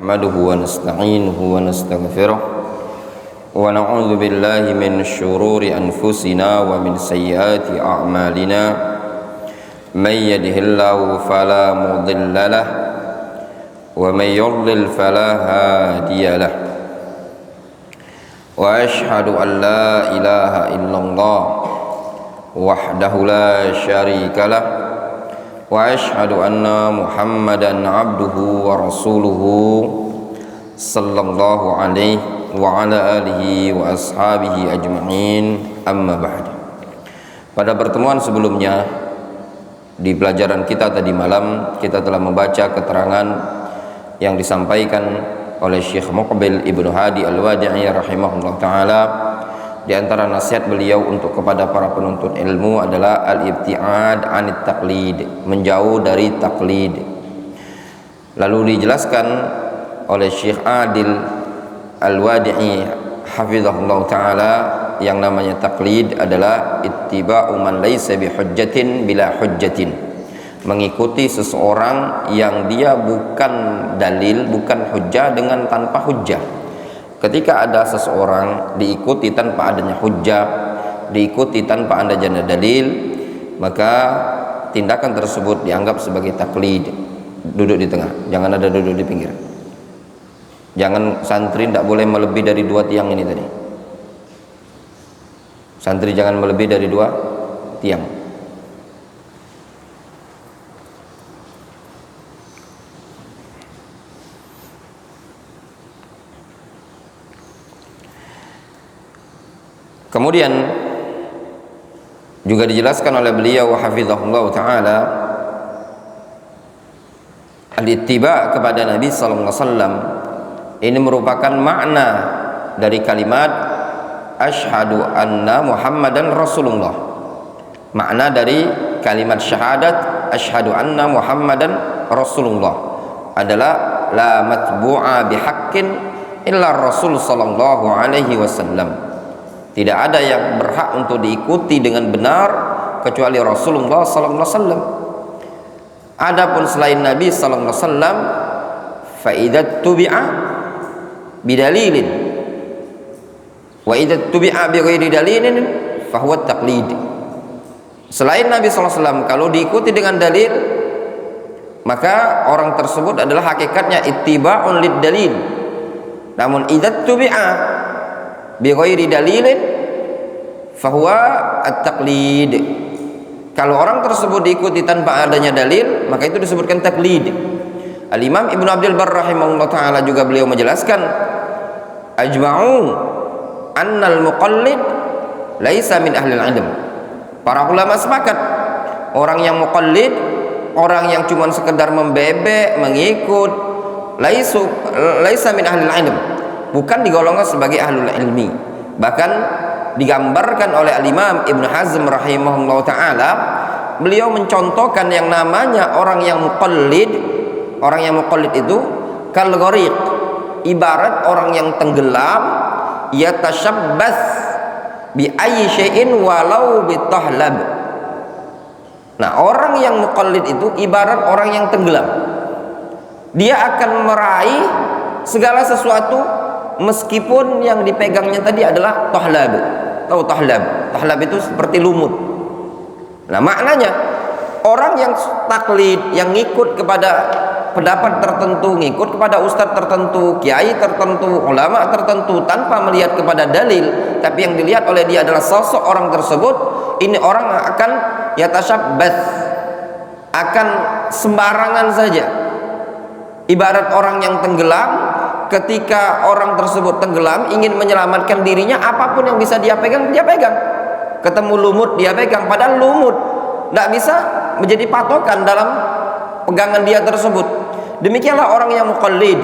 نحمده ونستعينه ونستغفره ونعوذ بالله من شرور أنفسنا ومن سيئات أعمالنا من يهده الله فلا مضل له ومن يضلل فلا هادي له وأشهد أن لا إله إلا الله وحده لا شريك له وأشهد أن محمدا عبده ورسوله صلى الله عليه وعلى آله وأصحابه أجمعين أما بعد. Pada pertemuan sebelumnya di pelajaran kita tadi malam, kita telah membaca keterangan yang disampaikan oleh Syekh Muqbil Ibnu Hadi Al-Wadi'i rahimahullah ta'ala. Di antara nasihat beliau untuk kepada para penuntut ilmu adalah al-ibti'ad anit taqlid, menjauh dari taklid. Lalu dijelaskan oleh Syekh Adil Al-Wadi'i hafizahullah ta'ala, yang namanya taklid adalah ittiba'u man laysa bihujjatin bila hujjatin, mengikuti seseorang yang dia bukan dalil, bukan hujjah dengan tanpa hujjah. Ketika ada seseorang diikuti tanpa adanya hujjah, diikuti tanpa adanya dalil, maka tindakan tersebut dianggap sebagai taklid. Duduk di tengah, jangan ada duduk di pinggir. Jangan, santri tidak boleh melebihi dari 2 tiang ini tadi. Santri jangan melebihi dari 2 tiang. Kemudian juga dijelaskan oleh beliau hafizahullah ta'ala, al-ittiba kepada Nabi sallallahu alaihi wasallam ini merupakan makna dari kalimat asyhadu anna Muhammadan Rasulullah. Makna dari kalimat syahadat asyhadu anna Muhammadan Rasulullah adalah la matbu'a bihaqqin illa Rasul sallallahu alaihi wasallam. Tidak ada yang berhak untuk diikuti dengan benar kecuali Rasulullah sallallahu alaihi wasallam. Adapun selain Nabi sallallahu alaihi wasallam, fa idza tubi'a bidalilin wa idza tubi'a bighairi dalilin fa huwa taqlid. Selain Nabi sallallahu alaihi wasallam, kalau diikuti dengan dalil, maka orang tersebut adalah hakikatnya ittiba'un lid dalil. Namun idza tubi'a bighairi dalilin fahuwa at-taqlid. Kalau orang tersebut diikuti tanpa adanya dalil, maka itu disebutkan taklid. Al-Imam Ibnu Abdul Barr rahimahullah ta'ala juga beliau menjelaskan ajma'u annal muqallid laisa min ahli al-ilm. Para ulama sepakat orang yang muqallid, orang yang cuma sekedar membebek, mengikut, laisa min ahli al-ilm, bukan digolongkan sebagai ahlul ilmi. Bahkan digambarkan oleh al-Imam Ibnu Hazm rahimahullah ta'ala, beliau mencontohkan yang namanya orang yang muqallid. Orang yang muqallid itu kal ghariq, ibarat orang yang tenggelam, yatashabbas bi ayyi syai'in walau bitahlab. Nah, orang yang muqallid itu ibarat orang yang tenggelam. Dia akan meraih segala sesuatu meskipun yang dipegangnya tadi adalah tahlab. Tahu tahlab? Tahlab itu seperti lumut. Nah, maknanya orang yang taklid, yang ngikut kepada pendapat tertentu, ngikut kepada ustadz tertentu, kiai tertentu, ulama tertentu tanpa melihat kepada dalil, tapi yang dilihat oleh dia adalah sosok orang tersebut, ini orang akan yatashabbats, akan sembarangan saja. Ibarat orang yang tenggelam, ketika orang tersebut tenggelam ingin menyelamatkan dirinya, apapun yang bisa dia pegang, dia pegang. Ketemu lumut, dia pegang. Padahal lumut tidak bisa menjadi patokan dalam pegangan dia tersebut. Demikianlah orang yang muqallid,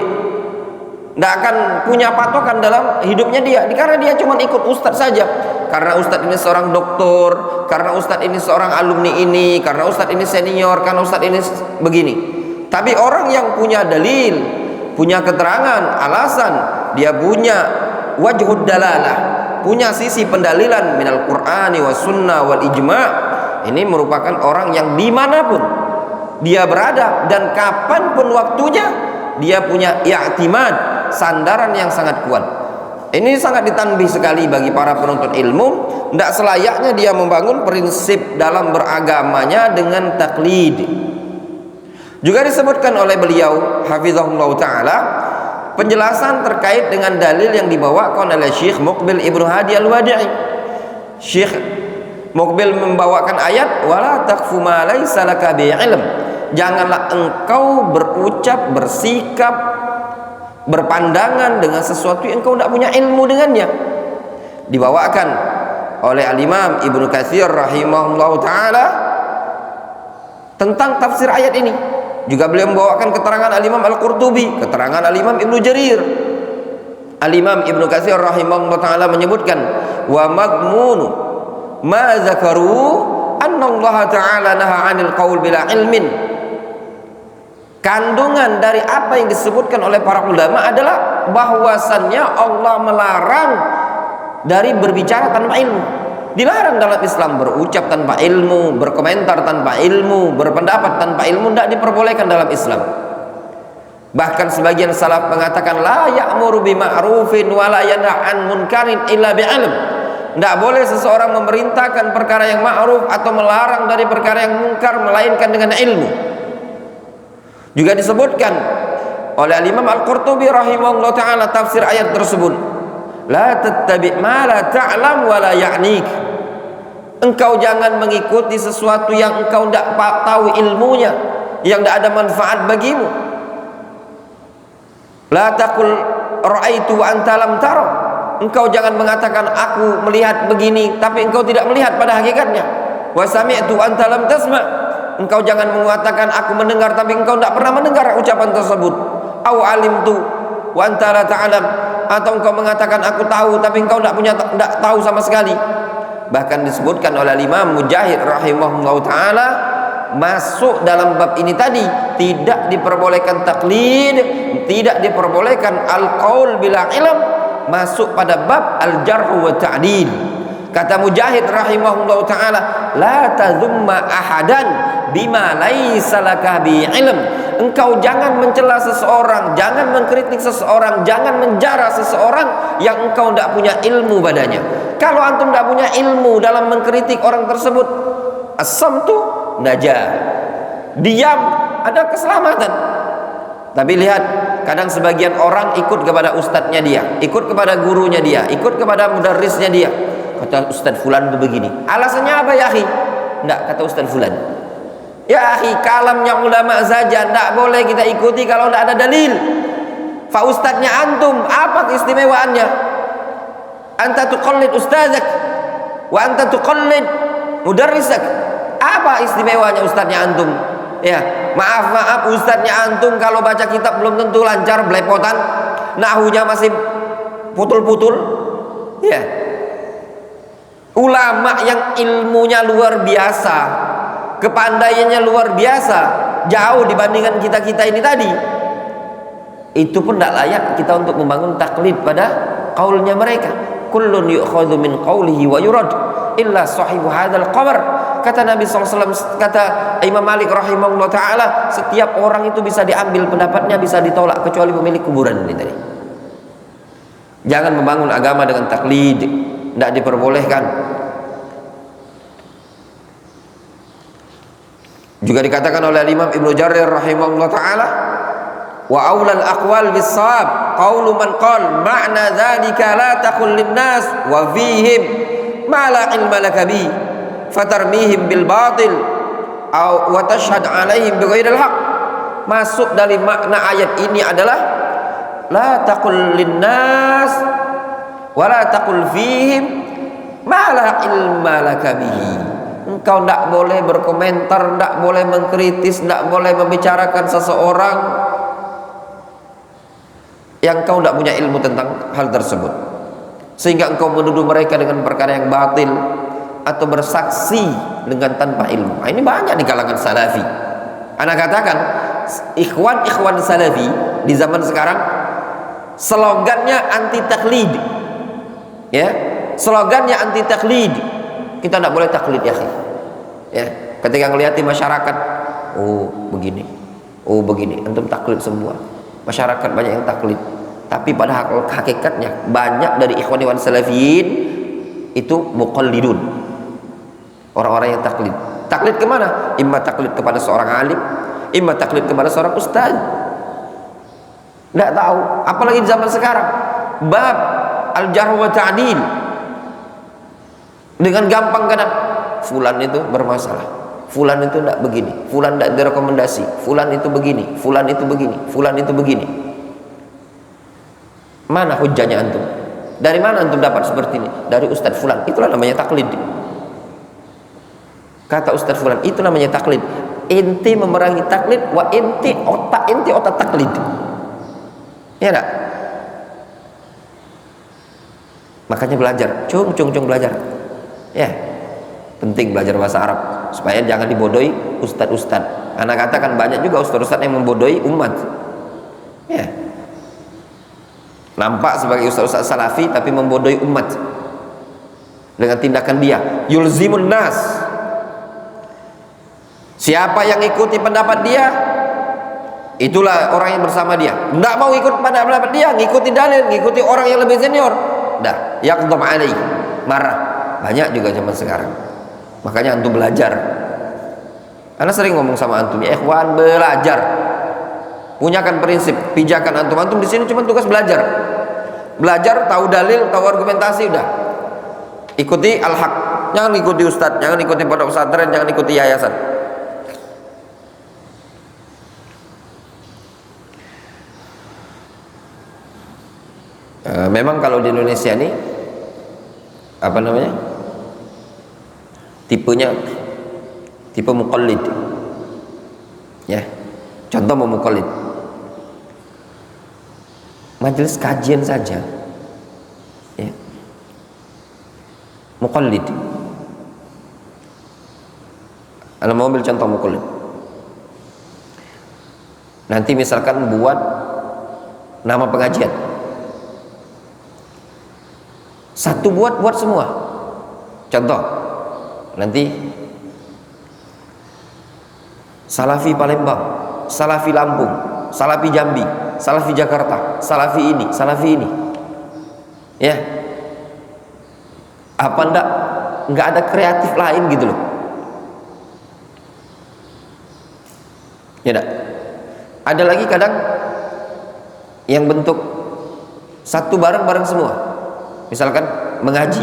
tidak akan punya patokan dalam hidupnya dia, karena dia cuma ikut ustadz saja. Karena ustadz ini seorang doktor, karena ustadz ini seorang alumni ini, karena ustadz ini senior, karena ustadz ini begini. Tapi orang yang punya dalil, punya keterangan, alasan, dia punya wajhud dalalah, punya sisi pendalilan minal Qur'ani was sunnah wal ijma', ini merupakan orang yang dimanapun dia berada dan kapanpun waktunya dia punya i'timad, sandaran yang sangat kuat. Ini sangat ditanbih sekali bagi para penuntut ilmu. Tidak selayaknya dia membangun prinsip dalam beragamanya dengan taklid. Juga disebutkan oleh beliau hafizahullah ta'ala penjelasan terkait dengan dalil yang dibawakan oleh Syekh Muqbil Ibnu Hadi Al-Wadi'i. Syekh Muqbil membawakan ayat wala taqfu ma laysa laka bi'ilm. Janganlah engkau berucap, bersikap, berpandangan dengan sesuatu yang engkau tidak punya ilmu dengannya. Dibawakan oleh Al-Imam Ibnu Katsir rahimahullah ta'ala tentang tafsir ayat ini. Juga beliau membawakan keterangan Al-Imam Al-Qurtubi, keterangan Al-Imam Ibnu Jarir. Al-Imam Ibnu Katsir rahimahullah ta'ala menyebutkan wa madmunu ma zakaru anna Allah ta'ala naha 'anil qaul bila ilmin. Kandungan dari apa yang disebutkan oleh para ulama adalah bahwasannya Allah melarang dari berbicara tanpa ilmu. Dilarang dalam Islam berucap tanpa ilmu, berkomentar tanpa ilmu, berpendapat tanpa ilmu, tidak diperbolehkan dalam Islam. Bahkan sebagian salaf mengatakan la ya'muru bima'rufin wa la yanha 'an munkarin illa bi'ilm. Tidak boleh seseorang memerintahkan perkara yang ma'ruf atau melarang dari perkara yang munkar melainkan dengan ilmu. Juga disebutkan oleh Imam Al-Qurtubi rahimahullah ta'ala tafsir ayat tersebut, la tattabi' ma la ta'lam wa la ya'nik. Engkau jangan mengikuti sesuatu yang engkau tidak tahu ilmunya, yang tidak ada manfaat bagimu. La taqul ra'aitu wa anta lam tara. Engkau jangan mengatakan aku melihat begini tapi engkau tidak melihat pada hakikatnya. Wa sami'tu wa anta lam tasma'. Engkau jangan mengatakan aku mendengar tapi engkau tidak pernah mendengar ucapan tersebut. Au alimtu wa anta la ta'lam. Atau engkau mengatakan aku tahu tapi engkau tidak tahu sama sekali. Bahkan disebutkan oleh Imam Mujahid rahimahullah ta'ala masuk dalam bab ini tadi tidak diperbolehkan taklid, tidak diperbolehkan al-qaul bila ilm, masuk pada bab al-jarh wa ta'dil. Kata Mujahid rahimahullah ta'ala la tazumma ahadan bima laisa laka bi ilm. Engkau jangan mencela seseorang, jangan mengkritik seseorang, jangan menjara seseorang yang engkau tidak punya ilmu padanya. Kalau antum tidak punya ilmu dalam mengkritik orang tersebut, as-samtu najah, diam ada keselamatan. Tapi lihat, kadang sebagian orang ikut kepada ustadznya dia, ikut kepada gurunya dia, ikut kepada mudarrisnya dia. Kata ustadz fulan begini, alasannya apa ya akhi? Tidak, kata ustadz fulan, ya akhi, kalamnya ulama saja tidak boleh kita ikuti kalau tidak ada dalil. Fa ustadznya antum apa keistimewaannya? Anta tuqallid ustadzak wa anta tuqallid mudarrisak. Apa istimewanya ustadznya antum? Ya, maaf ustadznya antum kalau baca kitab belum tentu lancar, belepotan, nahunya masih putul-putul. Ya, ulama yang ilmunya luar biasa, kepandaiannya luar biasa, jauh dibandingkan kita ini tadi, itu pun tidak layak kita untuk membangun taklid pada kaulnya mereka. Kullun yu'khadhu min qawlihi wa yurad illa sahibu hadzal qabr. Kata Nabi SAW, kata Imam Malik rahimahullah ta'ala, setiap orang itu bisa diambil pendapatnya, bisa ditolak kecuali pemilik kuburan ini tadi. Jangan membangun agama dengan taklid, tidak diperbolehkan. Juga dikatakan oleh Imam Ibnu Jarir rahimahullah ta'ala, wa aulal aqwal bis-shawab qaulu man qala ma'na dzalika la taqul lin-nas wa fihim ma la ilma laka bi fatarmihim bil batil aw wa tashhad 'alaihim bighairil haqq. Masuk dari makna ayat ini adalah la taqul lin-nas wa la taqul fihim ma la ilma laka bihi. Engkau tidak boleh berkomentar, tidak boleh mengkritis, tidak boleh membicarakan seseorang yang kau tidak punya ilmu tentang hal tersebut, sehingga engkau menuduh mereka dengan perkara yang batil atau bersaksi dengan tanpa ilmu. Nah, ini banyak di kalangan salafi. Anak katakan ikhwan salafi di zaman sekarang slogannya anti taklid, ya, slogannya anti taklid. Kita tidak boleh taklid ya, ketika ngelihat di masyarakat, oh begini, antum taklid semua. masyarakat banyak yang taklid. Tapi pada hakikatnya banyak dari ikhwani wal salafiyin itu muqallidun, orang-orang yang taklid. Taklid kemana? Imma taklid kepada seorang alim, imma taklid kepada seorang ustaz. Tidak tahu, apalagi di zaman sekarang bab al-jarh wa ta'dil dengan gampang kadang fulan itu bermasalah, fulan itu tidak begini, fulan tidak direkomendasi, fulan itu begini, fulan itu begini, fulan itu begini. Mana hujahnya antum? Dari mana antum dapat seperti ini? Dari Ustadz fulan. Itulah namanya taklid. Kata Ustadz fulan, itu namanya taklid. Inti memerangi taklid, wa inti otak taklid. Ya enggak? Makanya belajar, cung belajar. Ya, penting belajar bahasa Arab supaya jangan dibodohi ustadz. Karena katakan banyak juga ustadz yang membodohi umat. Ya, nampak sebagai ustadz salafi tapi membodohi umat dengan tindakan dia. Yulzimun nas. Siapa yang ikuti pendapat dia, itulah orang yang bersama dia. Tidak mau ikut pada pendapat dia, ngikuti dalil, ngikuti orang yang lebih senior, dah yaqdam alaihi, marah. Banyak juga zaman sekarang. Makanya antum belajar. Ana sering ngomong sama antum, ya ikhwan, belajar. Punyakan prinsip, pijakan antum di sini cuma tugas belajar. Belajar, tahu dalil, tahu argumentasi, udah. Ikuti al-haq. Jangan ikuti ustadz, jangan ikuti pondok pesantren, jangan ikuti yayasan. Memang kalau di Indonesia ini apa namanya, tipenya tipe muqallid, ya. Contoh mau muqallid, majelis kajian saja, ya. Muqallid. Anda mau ambil contoh muqallid. Nanti misalkan buat nama pengajian, satu buat semua. Contoh, nanti Salafi Palembang, Salafi Lampung, Salafi Jambi, Salafi Jakarta, Salafi ini, ya. Apa nggak ada kreatif lain gitu loh, ya enggak? Ada lagi kadang yang bentuk satu bareng semua. Misalkan mengaji,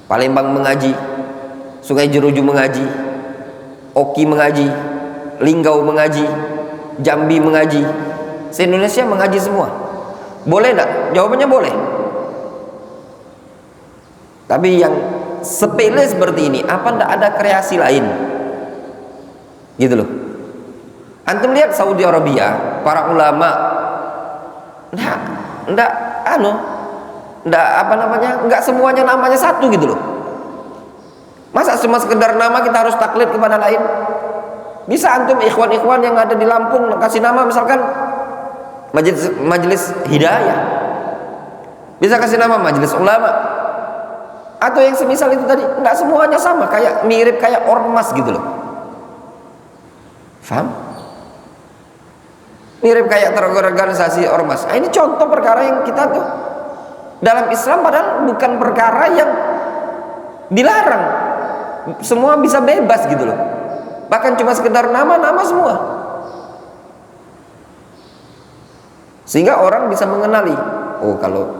Palembang mengaji, Sungai Jeruju mengaji, Oki mengaji, Linggau mengaji, Jambi mengaji, se-Indonesia mengaji semua. Boleh enggak? Jawabannya boleh. Tapi yang sepele seperti ini, apa enggak ada kreasi lain? Gitu loh. Antum lihat Saudi Arabia, para ulama enggak semuanya namanya satu gitu loh. Masa cuma sekedar nama kita harus taklid kepada lain? Bisa antum ikhwan-ikhwan yang ada di Lampung kasih nama misalkan majelis hidayah, bisa kasih nama majelis ulama, atau yang semisal itu tadi. Enggak semuanya sama, kayak mirip kayak ormas gitu loh. Faham? Mirip kayak terorganisasi ormas. Nah, ini contoh perkara yang kita tuh dalam Islam padahal bukan perkara yang dilarang. Semua bisa bebas gitu loh. Bahkan cuma sekedar nama-nama semua. Sehingga orang bisa mengenali, oh kalau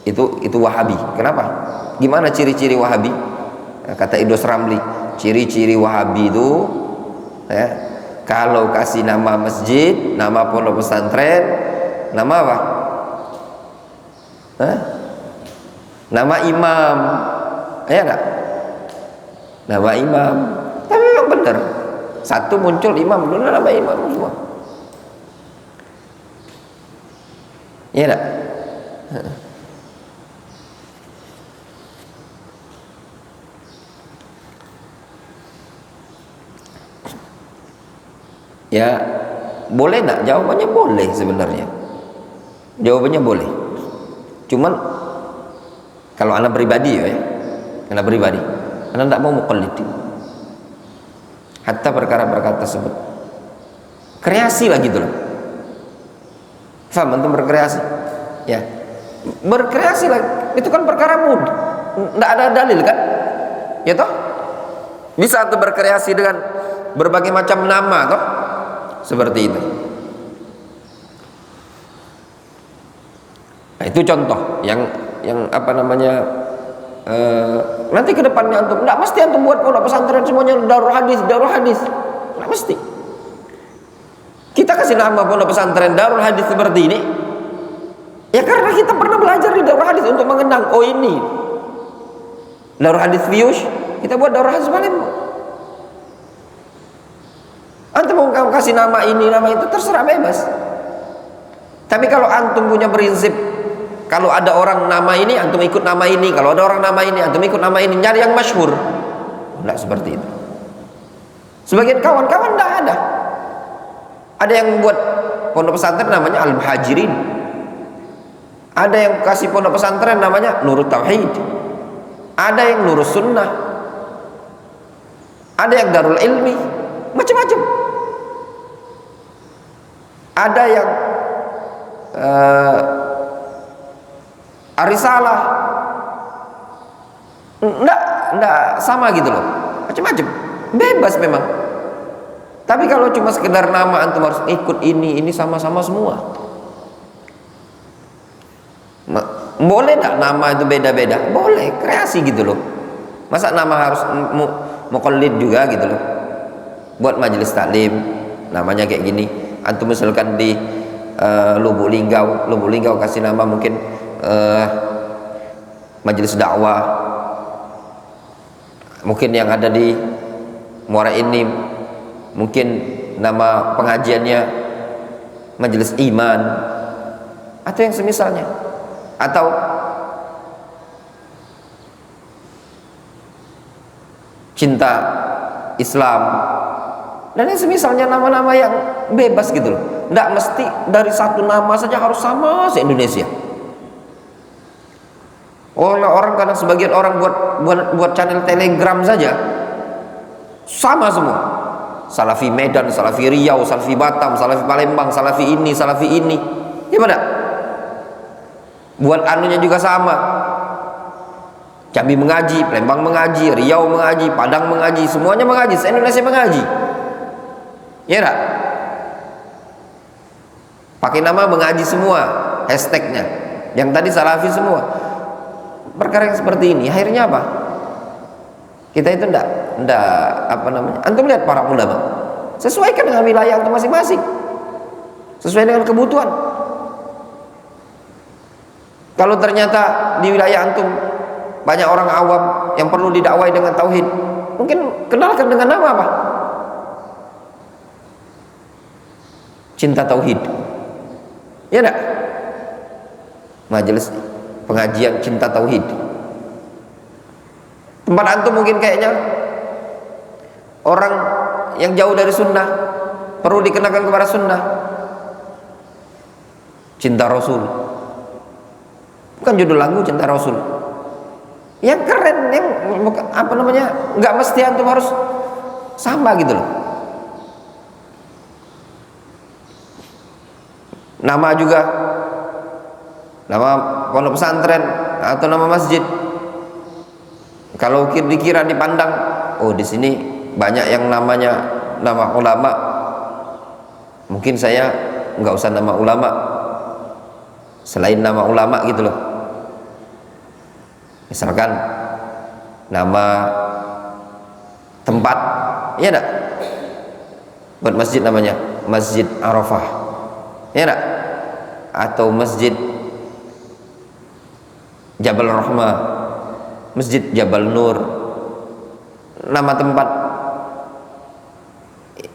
itu Wahabi. Kenapa? Gimana ciri-ciri Wahabi? Nah, kata Idrus Ramli, ciri-ciri Wahabi itu ya, kalau kasih nama masjid, nama pondok pesantren, nama apa? Hah? Nama imam, ya enggak? Nama imam. Tapi memang benar, satu muncul imam dulu, nama imam semua. Ya enggak? Ya, boleh enggak? Jawabannya boleh sebenarnya. Jawabannya boleh. Cuman kalau anak pribadi ya, anak pribadi, anak tidak mau muqallid. Hatta perkara-perkara tersebut kreasi lah gitu loh. Faham antum berkreasi? Ya. Berkreasi lah, itu kan perkara mudah. Enggak ada dalil kan? Ya toh? Bisa antum berkreasi dengan berbagai macam nama toh? Seperti itu. Nah, itu contoh yang apa namanya, nanti ke depannya antum enggak mesti antum buat pondok pesantren semuanya darul hadis, enggak mesti. Kita kasih nama pondok pesantren darul hadis seperti ini ya karena kita pernah belajar di darul hadis untuk mengenang, oh ini darul hadis Vius, kita buat darul hadis Palembang. Antum mau kasih nama ini nama itu terserah, bebas. Tapi kalau antum punya prinsip, kalau ada orang nama ini antum ikut nama ini, kalau ada orang nama ini antum ikut nama ini, nyari yang masyhur. Enggak seperti itu. Sebagian kawan-kawan enggak ada. Ada yang buat pondok pesantren namanya Al-Muhajirin. Ada yang kasih pondok pesantren namanya Nurut Tauhid. Ada yang Nurus Sunnah. Ada yang Darul Ilmi, macam-macam. Ada yang Arisalah. Enggak sama gitu loh. Macam-macam. Bebas memang. Tapi kalau cuma sekedar nama antum harus ikut ini sama-sama semua. Boleh enggak nama itu beda-beda? Boleh, kreasi gitu loh. Masa nama harus muqallid juga gitu loh. Buat majelis taklim namanya kayak gini. Antum misalkan di Lubuk Linggau kasih nama mungkin majelis dakwah. Mungkin yang ada di Muara Enim mungkin nama pengajiannya majelis iman atau yang semisalnya, atau cinta Islam dan yang semisalnya, nama-nama yang bebas gitu loh. Nggak mesti dari satu nama saja harus sama se-Indonesia. Orang kadang sebagian orang buat channel Telegram saja sama semua. Salafi Medan, Salafi Riau, Salafi Batam, Salafi Palembang, Salafi ini. Ya pada buat anunya juga sama. Jambi mengaji, Palembang mengaji, Riau mengaji, Padang mengaji, semuanya mengaji, se-Indonesia mengaji. Ya enggak? Pakai nama mengaji semua, hashtagnya. Yang tadi Salafi semua. Perkara yang seperti ini akhirnya apa? Kita itu enggak apa namanya? Antum lihat para ulama. Sesuaikan dengan wilayah antum masing-masing. Sesuai dengan kebutuhan. Kalau ternyata di wilayah antum banyak orang awam yang perlu didakwai dengan tauhid, mungkin kenalkan dengan nama apa? Cinta tauhid. Ya enggak? Majelis pengajian cinta tauhid. Tempat antum mungkin kayaknya orang yang jauh dari sunnah, perlu dikenakan kepada sunnah. Cinta Rasul. Bukan judul lagu, Cinta Rasul. Yang keren, yang apa namanya, nggak mesti antum harus sama gitu loh. Nama juga, nama pondok pesantren atau nama masjid. Kalau dikira dipandang, oh di sini banyak yang namanya nama ulama, mungkin saya nggak usah nama ulama, selain nama ulama gitu loh. Misalkan nama tempat, ya enggak? Buat masjid namanya Masjid Arafah, ya enggak? Atau Masjid Jabal Rahmah, Masjid Jabal Nur. Nama tempat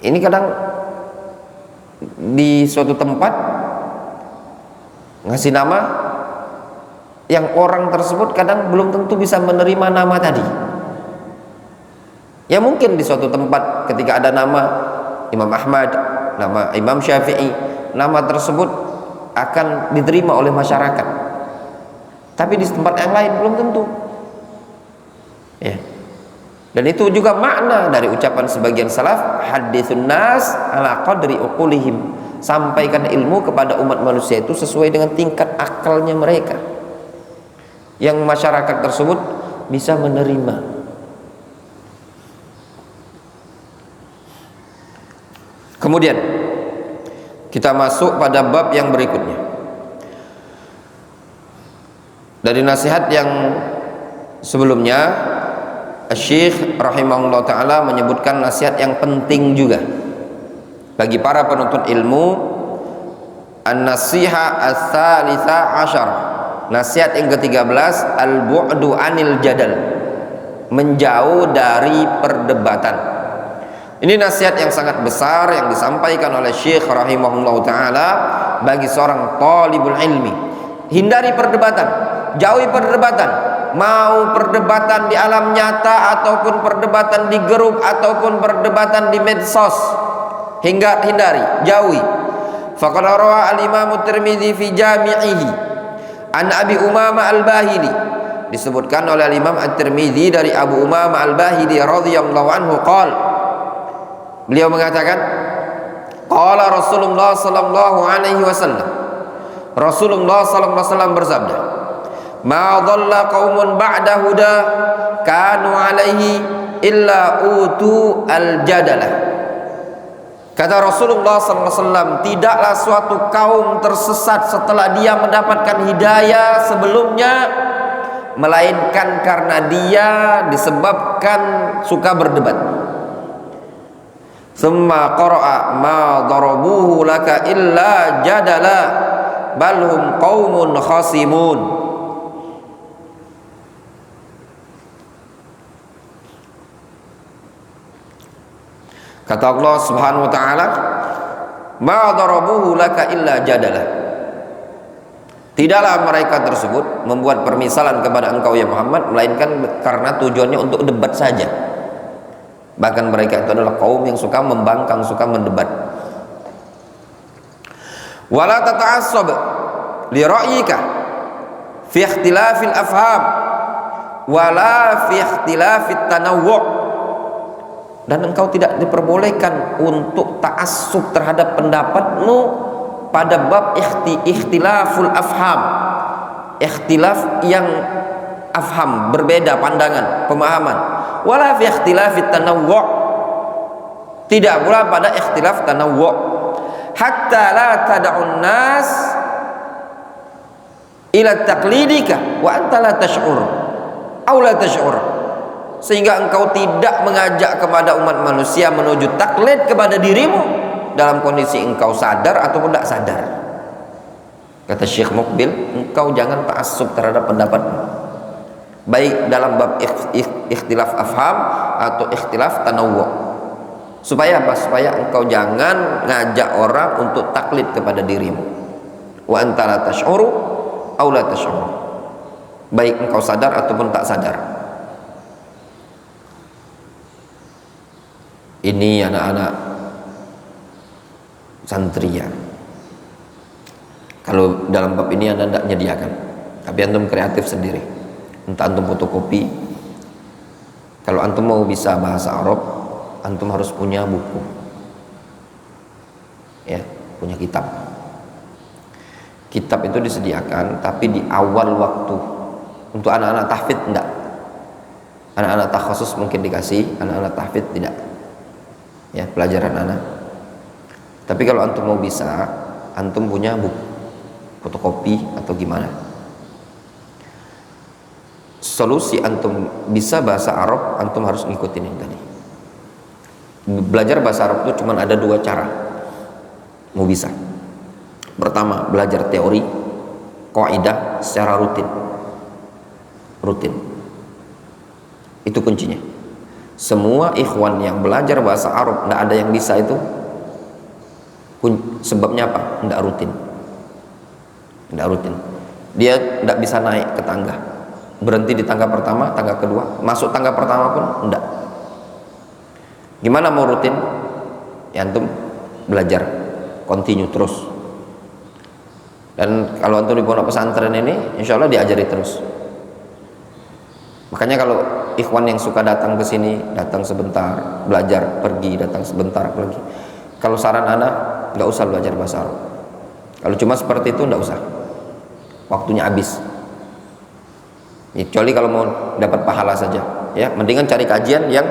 ini kadang di suatu tempat ngasih nama yang orang tersebut kadang belum tentu bisa menerima nama tadi. Ya mungkin di suatu tempat ketika ada nama Imam Ahmad, nama Imam Syafi'i, nama tersebut akan diterima oleh masyarakat. Tapi di tempat yang lain belum tentu. Ya. Dan itu juga makna dari ucapan sebagian salaf, haditsun nas ala qadri uqulihim. Sampaikan ilmu kepada umat manusia itu sesuai dengan tingkat akalnya mereka, yang masyarakat tersebut bisa menerima. Kemudian kita masuk pada bab yang berikutnya. Dari nasihat yang sebelumnya, Syekh rahimahullah ta'ala menyebutkan nasihat yang penting juga bagi para penuntut ilmu. An-nasiha ats-tsalitsa asyar, nasihat yang ke-13, al-bu'du anil jadal, menjauh dari perdebatan. Ini nasihat yang sangat besar yang disampaikan oleh Syekh rahimahullah ta'ala bagi seorang talibul ilmi. Hindari perdebatan, jauhi perdebatan. Mau perdebatan di alam nyata ataupun perdebatan di grup ataupun perdebatan di medsos, hindari, jauhi. Faqad rawa al-Imam At-Tirmidzi fi Jami'ihi an Abi Umamah Al-Bahili, disebutkan oleh Imam At-Tirmidzi dari Abu Umamah Al-Bahili radhiyallahu anhu qala, beliau mengatakan, qala Rasulullah sallallahu alaihi wasallam, Rasulullah sallallahu alaihi wasallam bersabda, ma dhalla qaumun ba'da huda kanu alaihi illa utu al-jadalah. Kata Rasulullah SAW, tidaklah suatu kaum tersesat setelah dia mendapatkan hidayah sebelumnya, melainkan karena dia disebabkan suka berdebat. Summa qara'a ma darabuhu laka illa jadala bal hum qaumun khasimun. Kata Allah Subhanahu wa taala, ma darabuhu laka illa jadala, tidaklah mereka tersebut membuat permisalan kepada engkau ya Muhammad melainkan karena tujuannya untuk debat saja. Bahkan mereka itu adalah kaum yang suka membangkang, suka mendebat. Wala tata'assab li ra'yika fi ikhtilafil afham wala fi ikhtilafit tanawwu', dan engkau tidak diperbolehkan untuk ta'assub terhadap pendapatmu pada bab ikhtilaful afham, ikhtilaf yang afham, berbeda pandangan, pemahaman. Wala fi ikhtilafit tanawwu', tidak pula pada ikhtilaf tanawwu'. Hatta la tad'un nas ila taqlidika wa anta la tash'ur aw la tash'ur, sehingga engkau tidak mengajak kepada umat manusia menuju taklid kepada dirimu dalam kondisi engkau sadar ataupun tidak sadar. Kata Syekh Muqbil, engkau jangan ta'assub terhadap pendapatmu, baik dalam bab ikhtilaf afham atau ikhtilaf tanawwu'. Supaya apa? Supaya engkau jangan ngajak orang untuk taklid kepada dirimu. Wa anta la tash'uru aw la tash'uru, baik engkau sadar ataupun tak sadar. Ini anak-anak santri ya, kalau dalam bab ini anda tidak menyediakan, tapi antum kreatif sendiri. Entah antum fotokopi. Kalau antum mau bisa bahasa Arab, antum harus punya buku ya, punya kitab. Kitab itu disediakan, tapi di awal waktu. Untuk anak-anak tahfidz enggak, anak-anak takhasus mungkin dikasih, anak-anak tahfidz tidak ya, pelajaran anak. Tapi kalau antum mau bisa, antum punya buku fotokopi atau gimana. Solusi antum bisa bahasa Arab, antum harus ngikutin ini tadi. Belajar bahasa Arab itu cuma ada dua cara mau bisa. Pertama, belajar teori kaidah secara rutin, itu kuncinya. Semua ikhwan yang belajar bahasa Arab tidak ada yang bisa itu, sebabnya apa? Tidak rutin. Dia tidak bisa naik ke tangga, berhenti di tangga pertama, tangga kedua, masuk tangga pertama pun tidak. Gimana mau rutin? Ya antum belajar continue terus. Dan kalau antum di pondok pesantren ini, insya Allah diajari terus. Makanya kalau ikhwan yang suka datang ke sini, datang sebentar, belajar, pergi, datang sebentar, pergi. Kalau saran anak, nggak usah belajar bahasa Arab. Kalau cuma seperti itu nggak usah, waktunya habis. Kecuali kalau mau dapat pahala saja, ya mendingan cari kajian yang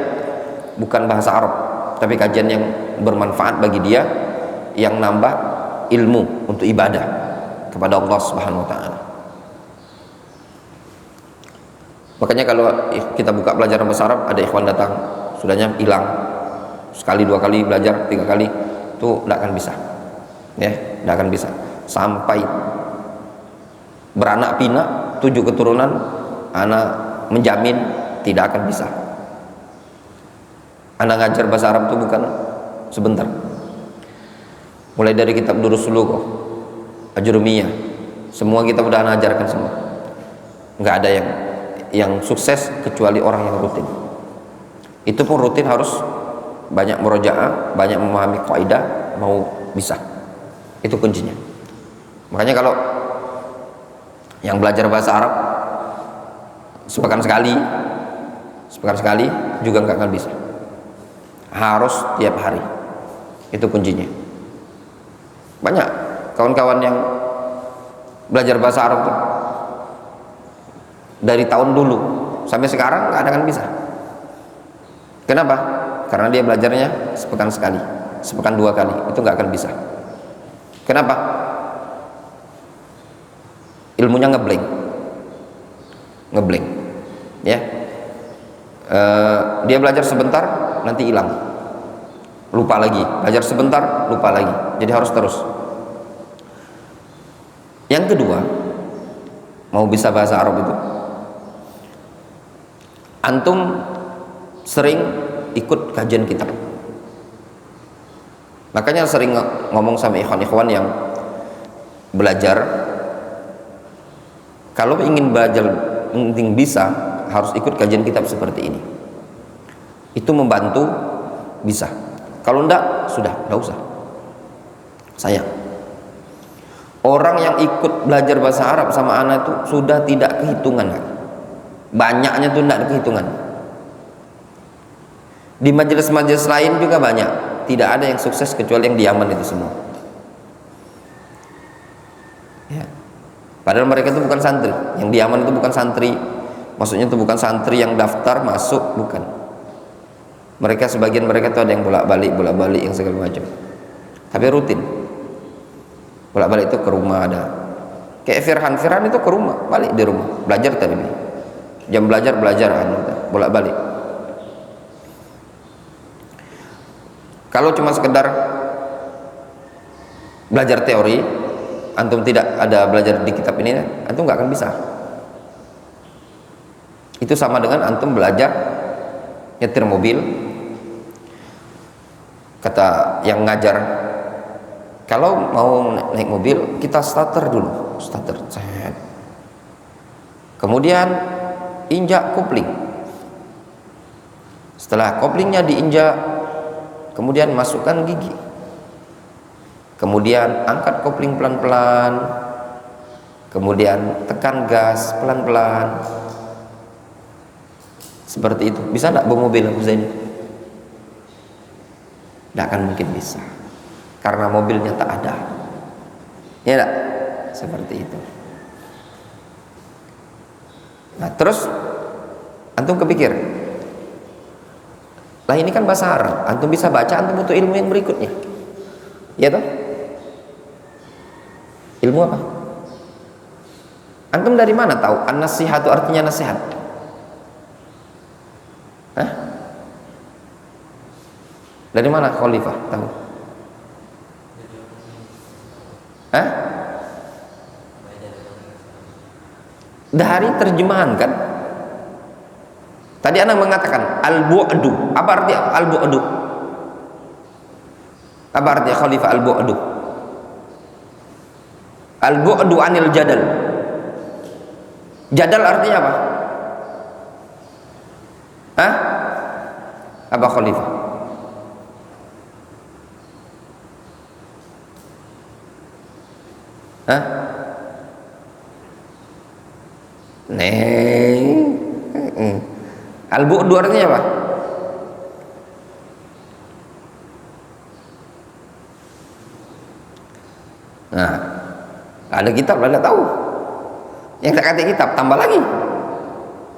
bukan bahasa Arab, tapi kajian yang bermanfaat bagi dia, yang nambah ilmu untuk ibadah kepada Allah Subhanahu wa taala. Makanya kalau kita buka pelajaran bahasa Arab, ada ikhwan datang, sudahnya hilang. Sekali, dua kali belajar, tiga kali, itu tidak akan bisa. Ya, tidak akan bisa. Sampai beranak pinak, 7 keturunan, anak menjamin tidak akan bisa. Anak ngajar bahasa Arab itu bukan sebentar. Mulai dari kitab Durus Sulukoh, Ajurumiyah, semua kita udah ajarkan semua. Nggak ada yang sukses kecuali orang yang rutin. Itu pun rutin harus banyak murojaah, banyak memahami kaidah, mau bisa. Itu kuncinya. Makanya kalau yang belajar bahasa Arab sepekan sekali juga nggak akan bisa. Harus tiap hari. Itu kuncinya. Banyak kawan-kawan yang belajar bahasa Arab tuh dari tahun dulu sampai sekarang nggak akan bisa. Kenapa? Karena dia belajarnya sepekan sekali, sepekan 2 kali, itu nggak akan bisa. Kenapa? Ilmunya ngeblank, ya. Dia belajar sebentar, nanti hilang, lupa lagi. Belajar sebentar, lupa lagi. Jadi harus terus. Yang kedua, mau bisa bahasa Arab itu, antum sering ikut kajian kitab. Makanya sering ngomong sama ikhwan-ikhwan yang belajar, kalau ingin belajar penting bisa, harus ikut kajian kitab seperti ini. Itu membantu bisa. Kalau enggak, sudah enggak usah. Sayang. Orang yang ikut belajar bahasa Arab sama anak itu sudah tidak kehitungan lagi. Banyaknya tuh tidak kehitungan. Di majelis-majelis lain juga banyak, tidak ada yang sukses kecuali yang di Yaman itu semua. Ya. Padahal mereka itu bukan santri, yang di Yaman itu bukan santri, maksudnya itu bukan santri yang daftar masuk, bukan. Mereka sebagian mereka itu ada yang bolak-balik yang segala macam. Tapi rutin, bolak-balik itu ke rumah ada. Kayak Firhan itu ke rumah, balik di rumah, belajar tadi. Jam belajar bolak-balik. Kalau cuma sekedar belajar teori, antum tidak ada belajar di kitab ini, antum nggak akan bisa. Itu sama dengan antum belajar nyetir mobil. Kata yang ngajar, kalau mau naik mobil kita starter dulu, kemudian injak kopling. Setelah koplingnya diinjak, kemudian masukkan gigi, kemudian angkat kopling pelan-pelan, kemudian tekan gas pelan-pelan. Seperti itu. Bisa tidak bawa mobil Abu Zaini? Tidak akan mungkin bisa, karena mobilnya tak ada. Ya tidak? Seperti itu. Nah terus antum kepikir, lah ini kan bahasa Arab, antum bisa baca, antum butuh ilmu yang berikutnya, ya toh? Ilmu apa? Antum dari mana tahu an-nasihatu artinya nasihat? Hah? Dari mana Khalifah tahu? Hah? Dari terjemahan kan? Tadi anak mengatakan al-bu'du. Apa arti al-bu'du? Apa artinya Khalifah al-bu'du? Al-bu'du anil jadal. Jadal artinya apa? Hah? Apa Khalifah? Hah? Al-bu'du artinya apa? Nah, ada kitab Anda tahu. Yang tak kata kitab tambah lagi.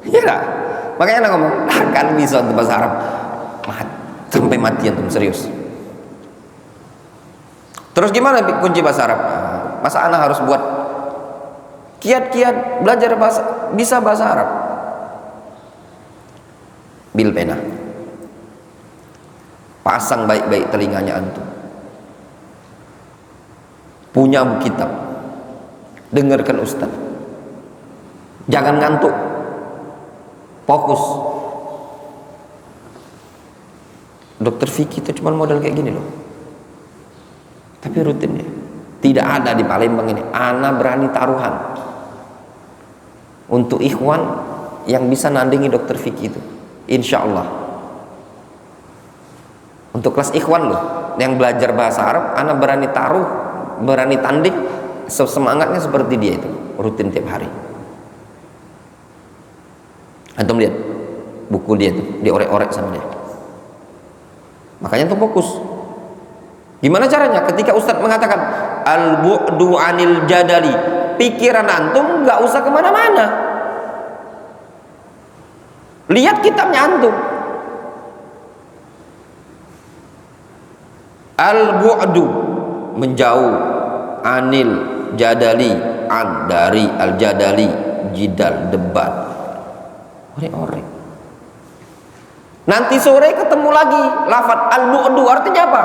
Iya enggak? Makanya Anda ngomong, kan bisa untuk bahasa Arab. Sampai mati antum serius. Terus gimana kunci bahasa Arab? Masa Anda harus buat kiat-kiat belajar bisa bahasa Arab? Bil pena. Pasang baik-baik telinganya antum. Punya buku kitab. Dengarkan ustaz. Jangan ngantuk. Fokus. Dokter Vicky itu cuma modal kayak gini loh. Tapi rutin ya. Tidak ada di Palembang ini. Ana berani taruhan untuk ikhwan yang bisa nandingi dokter Vicky itu. Insya Allah. Untuk kelas ikhwan loh, yang belajar bahasa Arab, ana berani taruh, berani tanding, semangatnya seperti dia itu, rutin tiap hari. Antum lihat buku dia itu, diorek-orek sama dia. Makanya antum fokus. Gimana caranya? Ketika Ustadz mengatakan al-bu'du anil jadali, pikiran antum nggak usah kemana-mana. Lihat kitabnya antum. Al-bu'du, menjauh, anil jadali, an dari al-jadali, jidal, debat, orek-orek. Nanti sore ketemu lagi lafaz al-bu'du, artinya apa?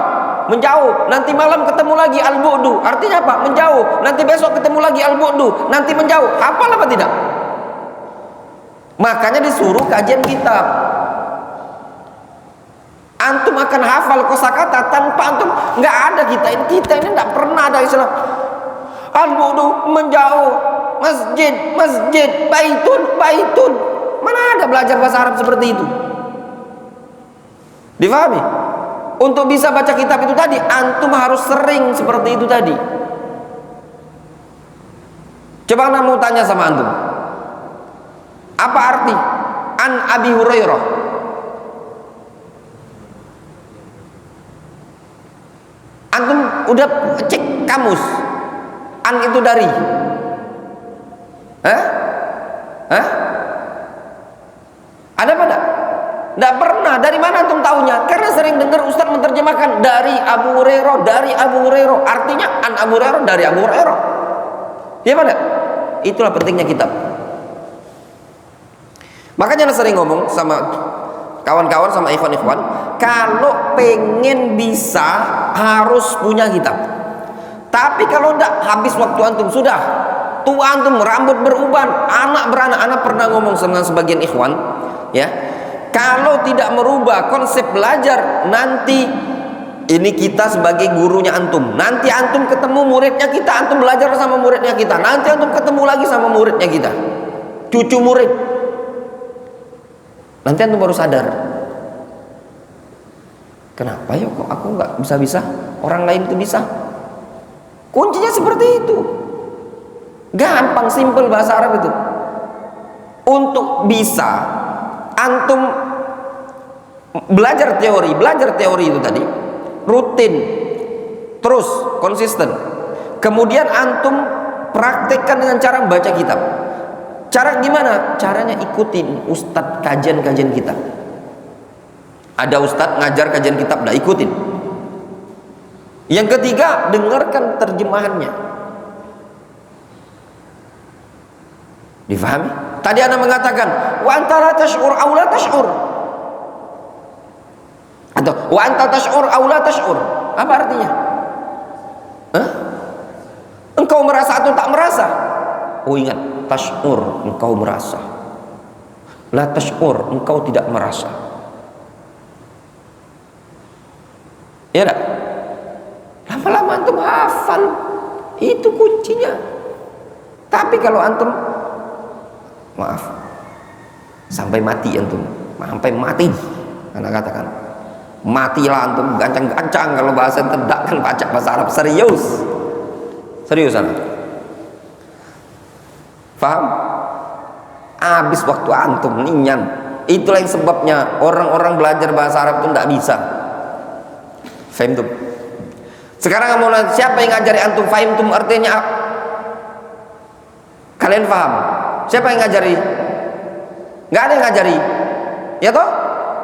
Menjauh. Nanti malam ketemu lagi al-bu'du, artinya apa? Menjauh. Nanti besok ketemu lagi al-bu'du, nanti menjauh. Hafal apa tidak? Makanya disuruh kajian kitab. Antum akan hafal kosakata tanpa antum, nggak ada kita ini nggak pernah ada istilah al-bu'du, menjauh, masjid, baitun. Mana ada belajar bahasa Arab seperti itu? Difahami? Untuk bisa baca kitab itu tadi, antum harus sering seperti itu tadi. Coba ana mau tanya sama antum, apa arti an Abi Hurairah? Antum udah cek kamus, an itu dari? Ada apa enggak? Enggak pernah. Dari mana antum tahunya? Karena sering dengar Ustaz menerjemahkan dari Abu Hurairah. Artinya an Abu Hurairah, dari Abu Hurairah. Ya mana? Itulah pentingnya kitab. Makanya saya sering ngomong sama kawan-kawan, sama ikhwan-ikhwan, kalau pengen bisa harus punya kitab. Tapi kalau enggak, habis waktu antum. Sudah tua antum, rambut beruban, anak beranak. Anak pernah ngomong sama sebagian ikhwan, ya, kalau tidak merubah konsep belajar, nanti ini kita sebagai gurunya antum, nanti antum ketemu muridnya kita, antum belajar sama muridnya kita, nanti antum ketemu lagi sama muridnya kita, cucu murid, nanti antum baru sadar, kenapa ya kok aku nggak bisa, orang lain itu bisa. Kuncinya seperti itu. Gampang, simpel bahasa Arab itu. Untuk bisa antum belajar teori itu tadi rutin, terus konsisten. Kemudian antum praktekkan dengan cara membaca kitab. Cara gimana? Caranya ikutin ustadz kajian kita. Ada ustadz ngajar kajian kitab, dah ikutin. Yang ketiga, dengarkan terjemahannya. Difahami? Tadi Anda mengatakan wa antara tash'ur aw la tash'ur, atau wa anta tash'ur aw la tash'ur. Apa artinya? Engkau merasa atau tak merasa? Oh ingat, tash'ur engkau merasa, la tash'ur engkau tidak merasa. Ya tak? Lama-lama antum hafal, itu kuncinya. Tapi kalau antum, maaf, sampai mati antum, sampai mati, anak katakan matilah antum, gancang-gancang kalau bahasa tidak kan baca bahasa Arab, serius anak, paham? Habis waktu antum ninyan. Itulah yang sebabnya orang-orang belajar bahasa Arab itu tidak bisa. Faham tuh? Sekarang mau nanya, siapa yang ngajari antum? Fahimtum artinya apa? Kalian paham? Siapa yang ngajari? Nggak ada yang ngajari, ya toh?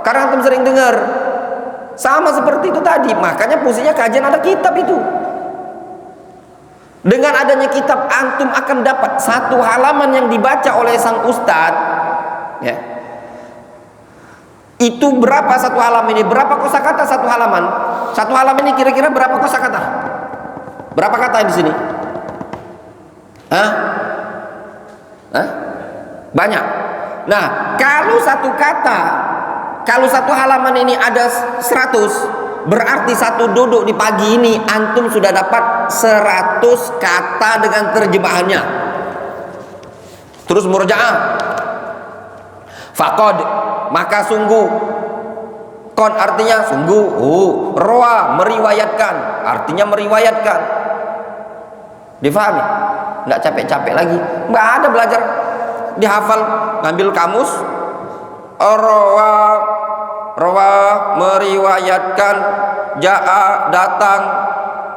Karena antum sering dengar. Sama seperti itu tadi. Makanya fungsinya kajian ada kitab itu. Dengan adanya kitab, antum akan dapat satu halaman yang dibaca oleh sang ustadz, ya. Itu berapa satu halaman ini? Berapa kosakata satu halaman? Satu halaman ini kira-kira berapa kosakata? Berapa kata di sini? Hah? Hah? Banyak. Nah, kalau satu kata, kalau satu halaman ini ada 100, berarti satu duduk di pagi ini antum sudah dapat 100 kata dengan terjemahannya. Terus murja'ah. Faqad, maka sungguh. Qad artinya sungguh. Rawa, meriwayatkan, artinya meriwayatkan. Difahami? Enggak capek-capek lagi. Enggak ada belajar dihafal, ngambil kamus. Rawa meriwayatkan, ja'a datang,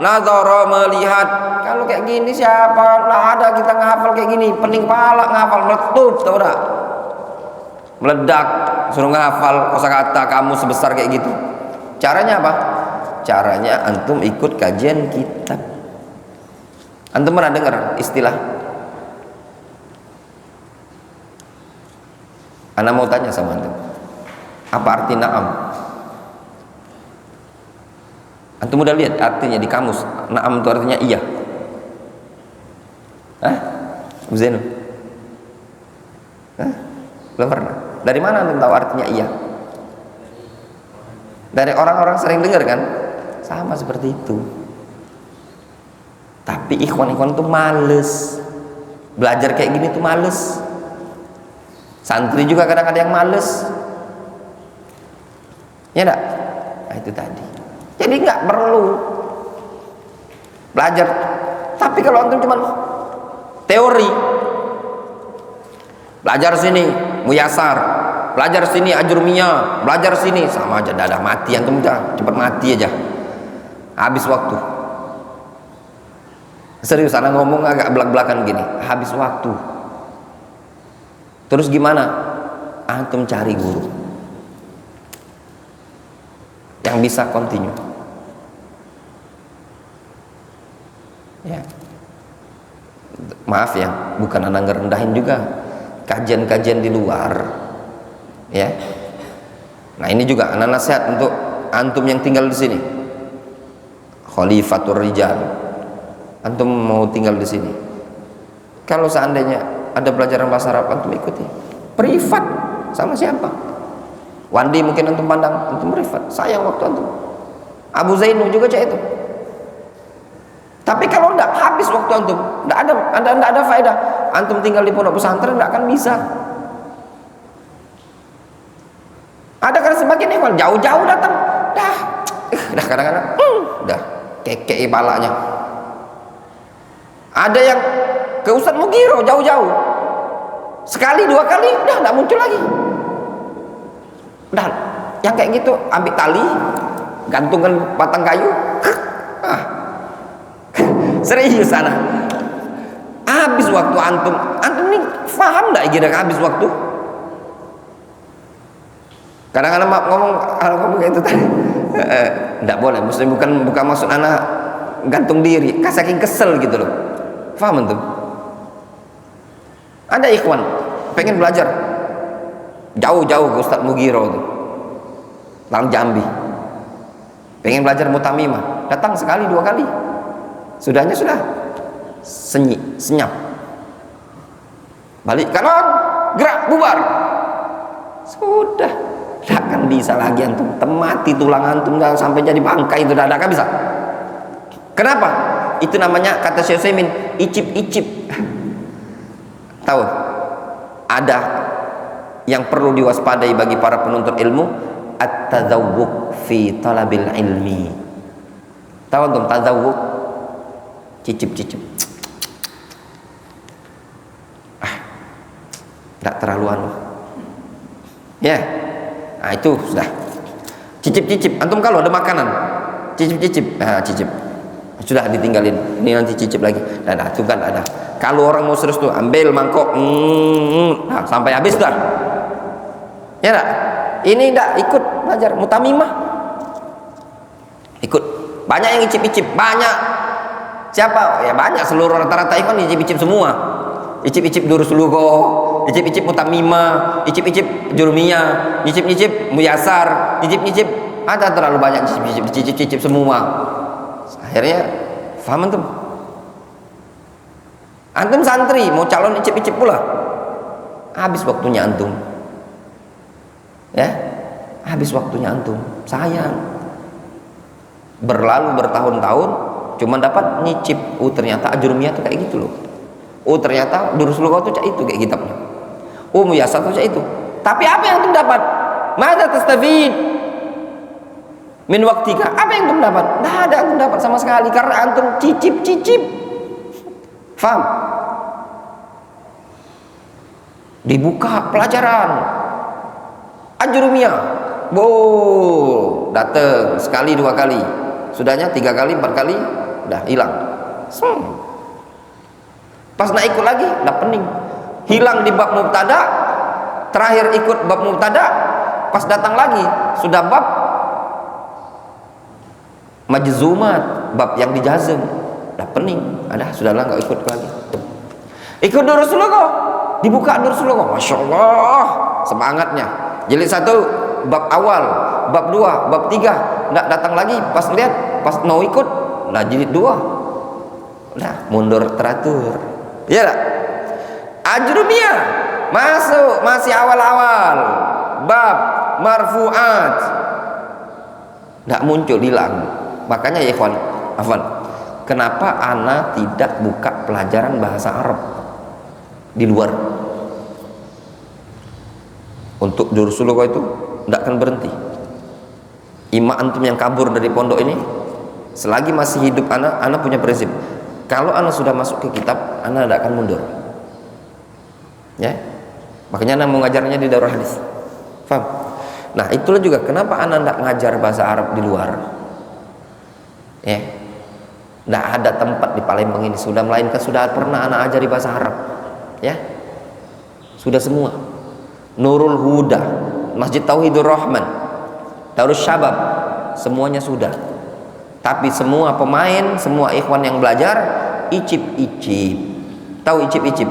nazara melihat. Kalau kayak gini siapa? Nah ada kita ngahafal kayak gini, pening kepala ngahafal meletup, tau dah? Meledak, suruh ngahafal kosakata kamu sebesar kayak gitu. Caranya apa? Caranya antum ikut kajian kitab. Antum pernah dengar istilah? Ana mau tanya sama antum, apa arti na'am? Antum udah lihat artinya di kamus? Na'am itu artinya iya. Hah? Abu Zainul? Hah? Belum pernah? Dari mana antum tahu artinya iya? Dari orang-orang sering dengar kan? Sama seperti itu. Tapi ikhwan-ikhwan tuh males. Belajar kayak gini tuh males. Santri juga kadang-kadang yang males. Ya enggak? Nah itu tadi. Jadi nggak perlu belajar. Tapi kalau antum cuma teori, belajar sini muyasar, belajar sini ajurmiyah, belajar sini, sama aja dadah mati antum, cepat mati aja. Habis waktu. Serius, anak ngomong agak belak-belakan gini, habis waktu. Terus gimana? Antum cari guru yang bisa continue. Ya. Maaf ya, bukan anak ngerendahin juga. Kajian-kajian di luar. Ya. Nah, ini juga anak nasihat untuk antum yang tinggal di sini. Khalifatur Rijal. Antum mau tinggal di sini. Kalau seandainya ada pelajaran bahasa Arab, antum ikuti. Privat sama siapa? Wandi mungkin antum pandang, antum privat. Sayang waktu antum. Abu Zainul juga cak itu. Tapi kalau enggak, habis waktu antum. Enggak ada faedah. Antum tinggal di pondok pesantren enggak akan bisa. Ada kan sebagian ikhwan jauh-jauh datang. Dah kadang-kadang dah kekek kepalanya. Ada yang ke Ustadz Mugiro jauh-jauh, sekali dua kali udah nggak muncul lagi. Udah yang kayak gitu ambil tali, gantungkan batang kayu, serius sana. Habis waktu antum ini paham nggak kira habis waktu? Kadang-kadang ngomong kayak itu tadi, nggak boleh. Maksudnya bukan maksud anak gantung diri, saking kesel gitu loh. Paham antum? Ada ikhwan pengen belajar jauh-jauh ke Ustadz Mugiro tuh, Lang Jambi, pengen belajar mutamimah, datang sekali dua kali, sudahnya sudah senyap, balik kanan, gerak, bubar, sudah tidak akan bisa lagi antum, mati tulang antum sampai jadi bangkai itu, tidak akan bisa. Kenapa? Itu namanya, kata Syekh Utsaimin, icip-icip. Tahu? Ada yang perlu diwaspadai bagi para penuntut ilmu, at-tadzawwuq fi talabil ilmi. Tahu antum tadzawwuq? Cicip-cicip. Tidak terlalu anu. Ya. Nah, itu sudah. Cicip-cicip. Antum kalau ada makanan, cicip-cicip. Cicip. Sudah ditinggalin, ini nanti cicip lagi. Dan itu kan ada. Kalau orang mau serius tuh ambil mangkok, nah, sampai habis dah. Ya enggak? Ini enggak ikut belajar mutamimah. Ikut. Banyak yang icip-icip, banyak. Siapa? Ya banyak, seluruh rata-rata ikhwan icip-icip semua. Icip-icip durus lugo, icip-icip mutamimah, icip-icip jurmiyah, icip-icip muyasar, icip-icip, ada terlalu banyak icip-icip semua. Akhirnya paham antum? Antum santri mau calon icip-icip pula, habis waktunya antum. Ya, habis waktunya antum. Sayang. Berlalu bertahun-tahun cuma dapat nyicip. Oh ternyata ajurumiyah tuh kayak gitu loh. Oh ternyata durus lughah tuh kayak itu kayak kitabnya. Oh muyasar tuh kayak itu. Tapi apa yang antum dapat? Mada tastafid min waktika? Apa yang antum dapat? Tidak ada antum dapat sama sekali karena antum cicip-cicip. Faham? Dibuka pelajaran ajurumiyah, datang sekali dua kali, sudahnya 3 kali 4 kali udah hilang. Pas nak ikut lagi udah pening, hilang di bab mubtada, terakhir ikut bab mubtada, pas datang lagi sudah bab majzumat, bab yang dijazm, udah pening, ada sudahlah nggak ikut lagi. Ikut durus lughah, dibuka durus lughah, masya Allah semangatnya. Jilid 1 bab awal, bab 2, bab 3, nggak datang lagi. Pas lihat, pas mau ikut, lah jilid 2, udah mundur teratur. Iya tak? Ajrumiyah masuk, masih awal-awal, bab marfu'at, nggak muncul, hilang. Makanya ya ikhwan, afwan, kenapa ana tidak buka pelajaran bahasa Arab di luar? Untuk durus lughah itu tidak akan berhenti. Ima antum yang kabur dari pondok ini, selagi masih hidup anak punya prinsip, kalau anak sudah masuk ke kitab, anak tidak akan mundur. Ya, makanya anak mau ngajarnya di Darul Hadis. Faham? Nah itulah juga kenapa anak tidak ngajar bahasa Arab di luar. Ya, tidak ada tempat di Palembang ini sudah, melainkan sudah pernah anak ajari bahasa Arab. Ya, sudah semua. Nurul Huda, Masjid Tauhidur Rahman, Darus Syabab, semuanya sudah. Tapi semua pemain, semua ikhwan yang belajar icip-icip. Tahu icip-icip?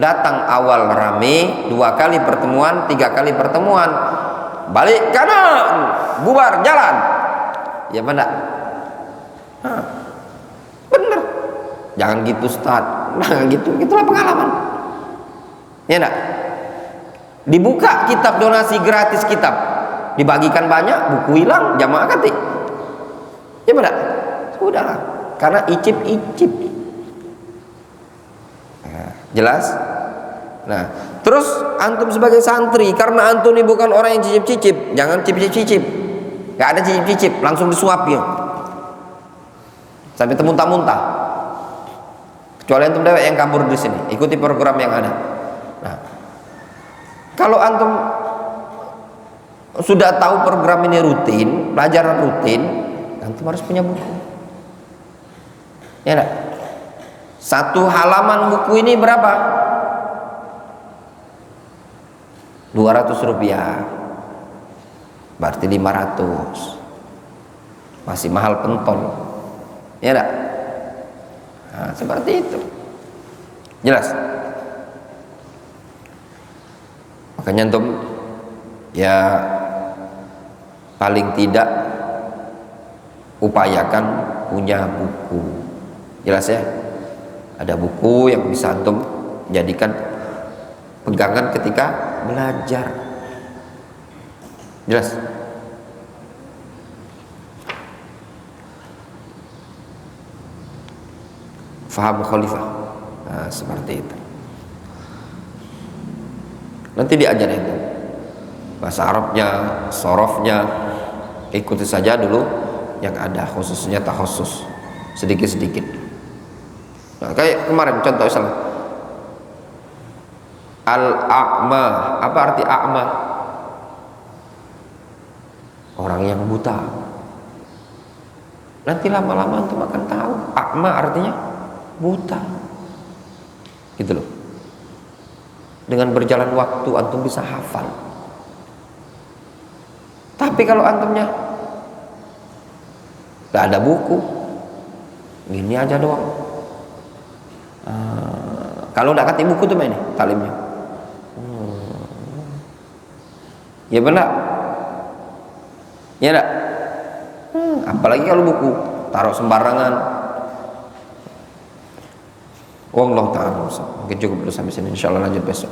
Datang awal rame, 2 kali pertemuan, 3 kali pertemuan, balik kanan, bubar jalan. Ya mana? Bener. Jangan gitu Ustaz. Jangan gitu. Itulah pengalaman. Ya enggak? Dibuka kitab donasi gratis, kitab dibagikan banyak, buku hilang, jamaah kati. Ya benar, sudahlah, karena icip-icip. Nah, jelas. Nah, terus antum sebagai santri, karena antum ini bukan orang yang cicip-cicip, jangan cicip-cicip. Gak ada cicip-cicip, langsung disuap ya, sampai temuntah-muntah. Kecuali antum dewek yang kabur di sini, ikuti program yang ada. Nah, kalau antum sudah tahu program ini rutin, pelajaran rutin, antum harus punya buku. Ya enggak? 1 halaman buku ini berapa? 200 rupiah. Berarti 500. Masih mahal pentol. Ya enggak? Nah, seperti itu. Jelas? Makanya antum ya paling tidak upayakan punya buku. Jelas ya? Ada buku yang bisa antum jadikan pegangan ketika belajar. Jelas? Faham khalifah? Nah, seperti itu. Nanti diajarin itu bahasa Arabnya, sorofnya, ikuti saja dulu yang ada, khususnya takhusus sedikit-sedikit. Nah, kayak kemarin contoh Islam, al-a'ma, apa arti a'ma? Orang yang buta. Nanti lama-lama antum akan tahu. Akma artinya buta, gitu loh. Dengan berjalan waktu antum bisa hafal. Tapi kalau antumnya gak ada buku, gini aja doang. Kalau gak kasih buku tuh ini talimnya. Ya benar. Ya enggak? Apalagi kalau buku taruh sembarangan. Wallahu ta'ala. Mungkin cukup dulu sampai sini, insyaallah lanjut besok.